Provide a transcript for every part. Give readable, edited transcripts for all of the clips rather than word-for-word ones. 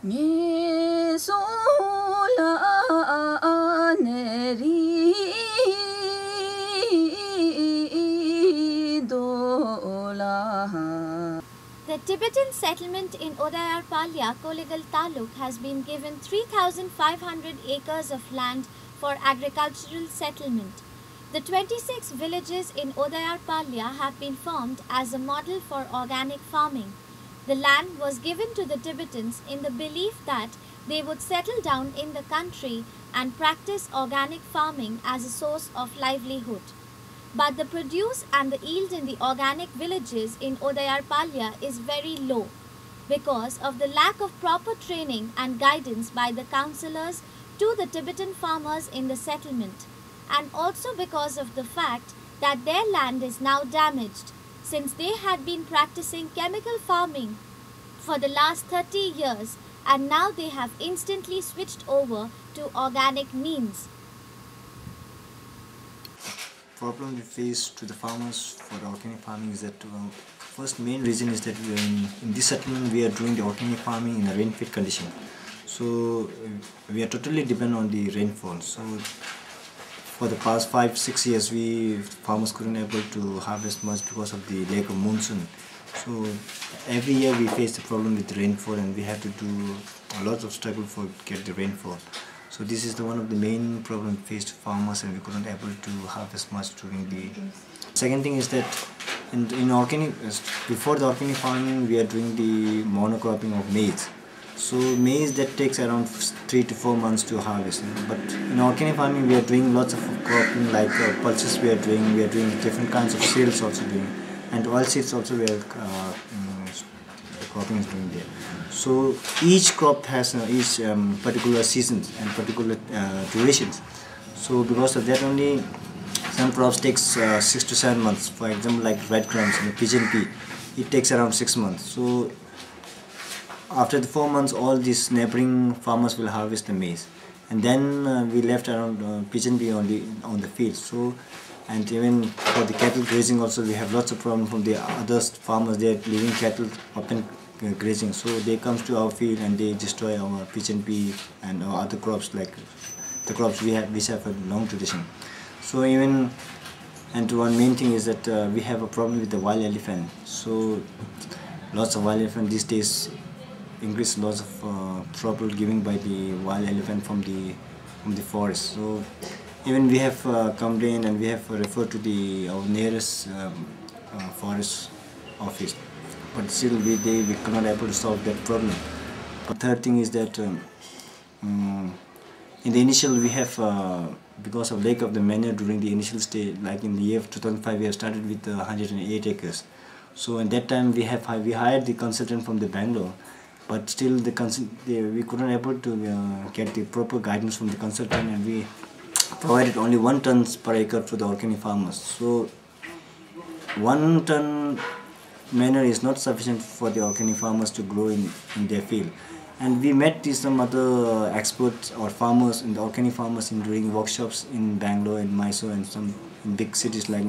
mi so la ne ri do la. The Tibetan settlement in Odayer Palya, Kollegal Taluk has been given 3,500 acres of land for agricultural settlement. The 26 villages in Odayer Palya have been formed as a model for organic farming. The land was given to the Tibetans in the belief that they would settle down in the country and practice organic farming as a source of livelihood. But the produce and the yield in the organic villages in Odayer Palya is very low because of the lack of proper training and guidance by the councillors to the Tibetan farmers in the settlement, and also because of the fact that their land is now damaged since they had been practicing chemical farming for the last 30 years and now they have instantly switched over to organic means. Problem we face to the farmers for the organic farming is that first main reason is that in this settlement we are doing the organic farming in a rain-fed condition. So we are totally dependent on the rainfall. So for the past 5-6 years farmers couldn't able to harvest much because of the lack of monsoon. So every year we face the problem with rainfall and we have to do a lot of struggle for get the rainfall. So this is one of the main problem faced farmers, and we couldn't able to harvest much during the. Second thing is that in organic, before the organic farming, we are doing the monocropping of maize. So maize that takes around 3 to 4 months to harvest. But in organic farming, we are doing lots of cropping like pulses. We are doing different kinds of cereals also doing, and oilseeds also we are cropping is doing there. So each crop has each particular seasons and particular durations. So because of that only, some crops takes 6 to 7 months. For example, like red grams and pigeon pea, it takes around 6 months. So after the 4 months, all these neighboring farmers will harvest the maize, and then we left around pigeon pea only on the field. So, and even for the cattle grazing also, we have lots of problem from the other farmers. They are leaving cattle open grazing, so they comes to our field and they destroy our pigeon pea and our other crops, like the crops we have, which have a long tradition. So even, and one main thing is that we have a problem with the wild elephant. So lots of wild elephant these days increase lots of trouble given by the wild elephant from the forest. So even we have complained and we have referred to our nearest forest office, but still we cannot able to solve that problem. The third thing is that in the initial we have because of lack of the manure during the initial stage, like in the year 2005 we have started with 108 acres. So at that time we hired the consultant from the Bangalore, but still we couldn't able to get the proper guidance from the consultant, and we provided only 1 ton per acre for the organic farmers. So 1 ton manure is not sufficient for the organic farmers to grow in their field. And we met some other experts or farmers in the organic farmers during workshops in Bangalore and Mysore and some big cities like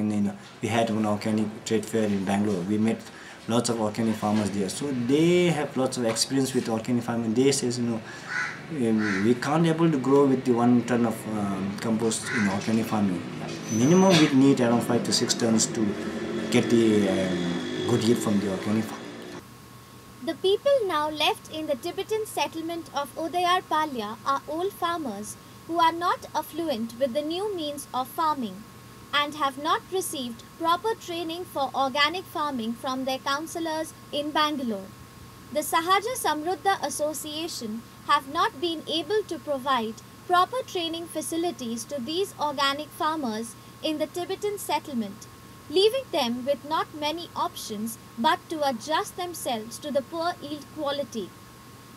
we had one organic trade fair in Bangalore. We met lots of organic farmers there. So they have lots of experience with organic farming. They says, we can't able to grow with the 1 ton of compost in organic farming. Minimum we need around 5 to 6 tons to get the good yield from the organic farm. The people now left in the Tibetan settlement of Odayer Palya are old farmers who are not affluent with the new means of farming and have not received proper training for organic farming from their councillors in Bangalore. The Sahaja Samruddha Association have not been able to provide proper training facilities to these organic farmers in the Tibetan settlement, leaving them with not many options but to adjust themselves to the poor yield quality.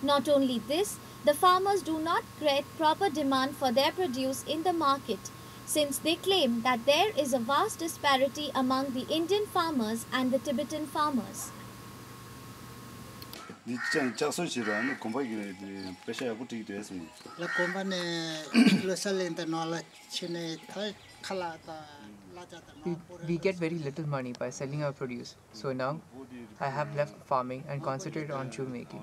Not only this, the farmers do not get proper demand for their produce in the market, since they claim that there is a vast disparity among the Indian farmers and the Tibetan farmers. We get very little money by selling our produce, so now I have left farming and concentrated on shoemaking.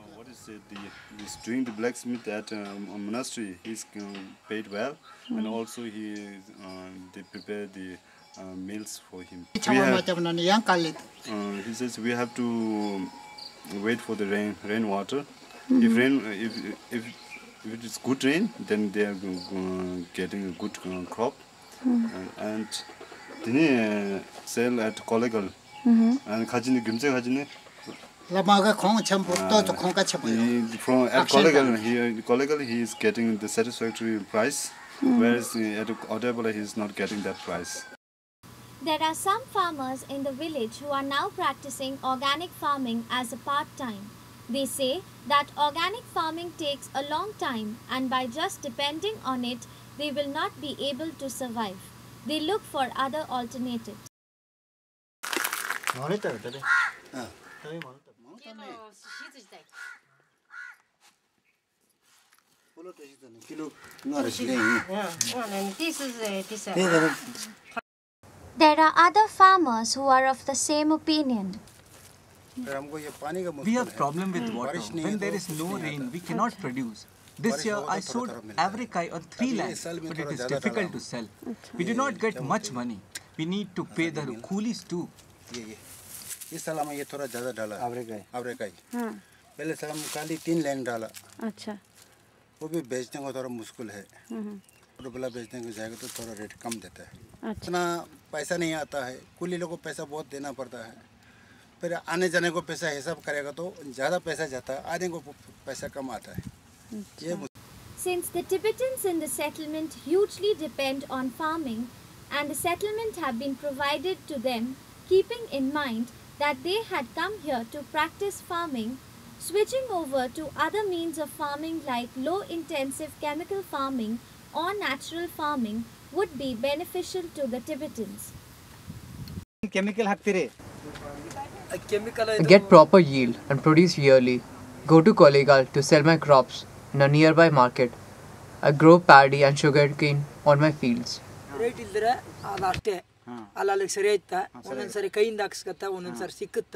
He's doing the blacksmith at a monastery. He's paid well, and also they prepare the meals for him. He says we have to wait for the rainwater. If it is good rain, then they are getting a good crop, and then sell at Kollegal. And from at Kollegal he is getting the satisfactory price, whereas at Odayer he is not getting that price. There are some farmers in the village who are now practicing organic farming as a part-time. They say that organic farming takes a long time, and by just depending on it, they will not be able to survive. They look for other alternatives. There are other farmers who are of the same opinion. We have problem with water. When there is no rain, we cannot produce. This year I sowed avarikai on 3 lakhs, but it is difficult to sell. We do not get much money. We need to pay the coolies too. इस साल में ये थोड़ा ज़्यादा डाला आवरेकाई पहले साल में खाली 3 लाइन डाला अच्छा वो भी बेचने को थोड़ा मुश्किल है रुपया बेचने को जाएगा तो थोड़ा रेट कम देता है इतना पैसा नहीं आता है कुली लोगों को पैसा बहुत देना पड़ता है फिर आने जाने को पैसा हिसाब करेगा तो ज़्यादा पैसा जाता है आने को पैसा कम आता है Since the Tibetans in the settlement hugely depend on farming and the settlement have been provided to them, keeping in mind that they had come here to practice farming, switching over to other means of farming like low-intensive chemical farming or natural farming would be beneficial to the Tibetans. Get proper yield and produce yearly. Go to Kollegal to sell my crops in a nearby market. I grow paddy and sugarcane on my fields. ಅಲ್ಲಲ್ಲಿ ಸರಿ ಐತಾ ಒಂದೊಂದ್ಸರಿ ಕೈಯಿಂದ ಹಾಕ್ಸ್ಕತ್ತ ಒಂದೊಂದ್ಸರಿ ಸಿಕ್ಕುತ್ತ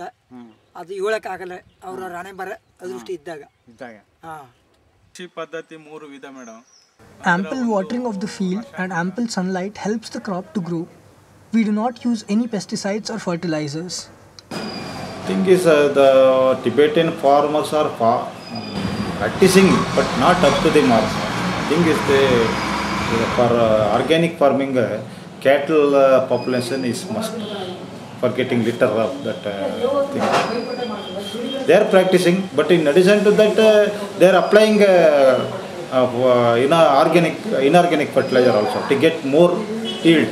ಅದು ಹೇಳಕ್ ಆಗಲ್ಲ ಅವರ ರಾಣೆ ಬರ ಅದೃಷ್ಟಿ ಇದ್ದಾಗ ಕೃಷಿ ಪದ್ಧತಿ 3 ವಿಧ madam Ample watering of the field and ample sunlight helps the crop to grow. We do not use any pesticides or fertilizers. Thing is the Tibetan farmers are practicing but not up to the mark. Thing is for organic farming cattle population is must for getting litter of that thing. They are practicing, but in addition to that, they are applying inorganic fertilizer also to get more yield.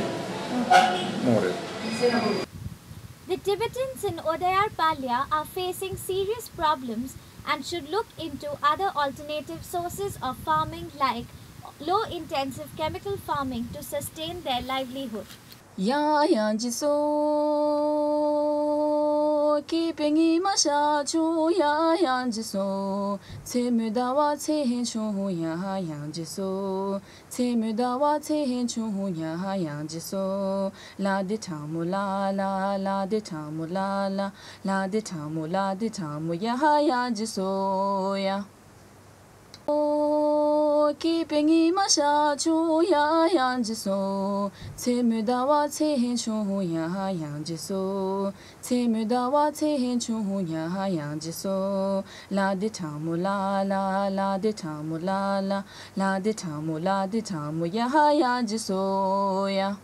The Tibetans in Odayer Palya are facing serious problems and should look into other alternative sources of farming like low-intensive chemical farming to sustain their livelihood. Ya yang ji so keeping ma sha chu ya yang ji so che mu da wa che hin chu ya yang ji so che mu da wa che hin chu ya yang ji so la de ta mu la la la de ta mu la la la de ta mu la de ta mu ya yang ji so ya keeping ma sha chu ya yang ji so che mu da wa che hin chu ya yang ji so che mu da wa che hin chu ya yang ji so la de ta mu la la la de ta mu la la la de ta mu ya yang ji so ya